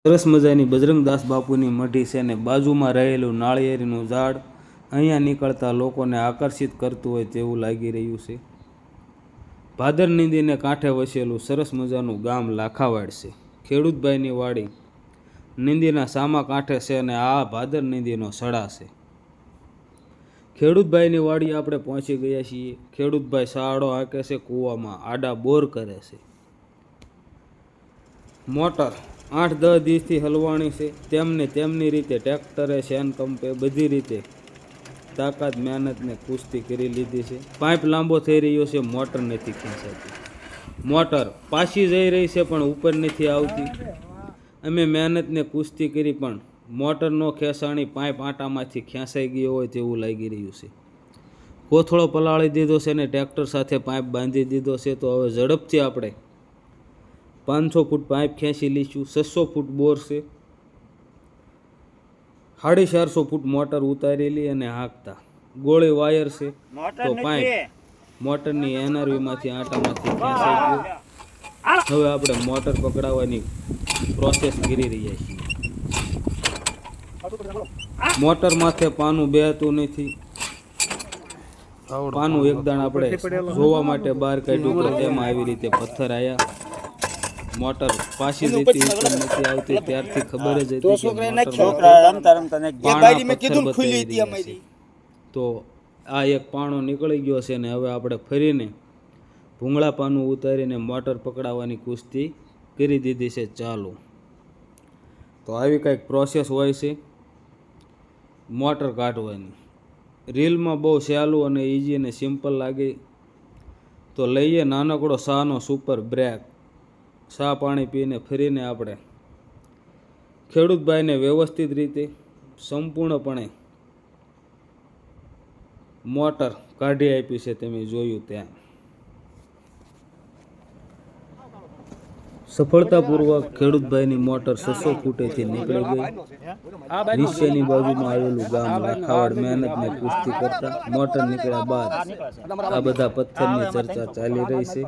સરસ મજાની બજરંગદાસ બાપુની મઢી છે ને બાજુમાં રહેલું નાળિયેરીનું ઝાડ અહીંયા નીકળતા લોકોને આકર્ષિત કરતું હોય તેવું લાગી રહ્યું છે। ભાદર નદીને કાંઠે વસેલું સરસ મજાનું ગામ લાખાવાડ છે। ખેડૂતભાઈની વાડી નદીના સામા કાંઠે છે અને આ ભાદર નદીનો સડા છે। ખેડૂતભાઈની વાડી આપણે પહોંચી ગયા છીએ। ખેડૂતભાઈ સાડો હાંકે છે, કૂવામાં આડા બોર કરે છે। મોટર 8-10 દિવસથી હલવાણી છે। તેમની રીતે ટ્રેક્ટરે શેન કંપે બધી રીતે તાકાત મહેનતને કુસ્તી કરી લીધી છે। પાઇપ લાંબો થઈ રહ્યો છે, મોટર નથી ખેંચાતી। મોટર પાછી જઈ રહી છે પણ ઉપર નથી આવતી। અમે મહેનતને કુસ્તી કરી પણ મોટર નો ખેંચાણી પાઇપ આટામાંથી ખેંચાઈ ગયો હોય તેવું લાગી રહ્યું છે। કોથળો પલાળી દીધો છે ને ટ્રેક્ટર સાથે પાઇપ બાંધી દીધો છે। તો હવે ઝડપથી આપણે 500 ફૂટ પાઇપ ખેંચી લઈશું। 600 ફૂટ બોર છે, 450 ફૂટ મોટર ઉતારેલી અને હાંકતા ગોળી વાયર છે તો પાઇપ મોટરની એનઆરવીમાંથી આટામાંથી ખેંચાઈ ગયો। હવે આપણે મોટર પકડાવવાની પ્રોસેસ કરી રહ્યા છીએ। મોટર માથે પાનું બેહતું નથી। પાનું એકદમ આપણે જોવા માટે બહાર કાઢ્યું પણ તેમાં આવી રીતે પથ્થર આવ્યા। મોટર પાછી જતી નથી આવતી ત્યારથી ખબર જ હતી કે તો આ એક પાણો નીકળી ગયો છે ને હવે આપણે ફરીને ભૂંગળા પાનું ઉતારીને મોટર પકડાવવાની કુસ્તી કરી દીધી છે ચાલુ। તો આવી કંઈક પ્રોસેસ હોય છે મોટર કાઢવાની। રીલમાં બહુ સહેલું અને ઇઝી અને સિમ્પલ લાગે તો લઈએ નાનકડો શાનો સુપર બ્રેક। ચા પાણી પીને ફરીને આપણે ખેડૂતભાઈને વ્યવસ્થિત રીતે સંપૂર્ણપણે મોટર કાઢી આપી છે। તમે જોયું ત્યાં સફળતાપૂર્વક ખેડૂતભાઈની મોટર 600 ફૂટેથી નીકળી ગઈ। નીચેની બાજુમાં આવેલું ગામ લાખાવાડ મહેનતને કુસ્તી કરતા મોટર નીકળ્યા બાદ આ બધા પથ્થરની ચર્ચા ચાલી રહી છે।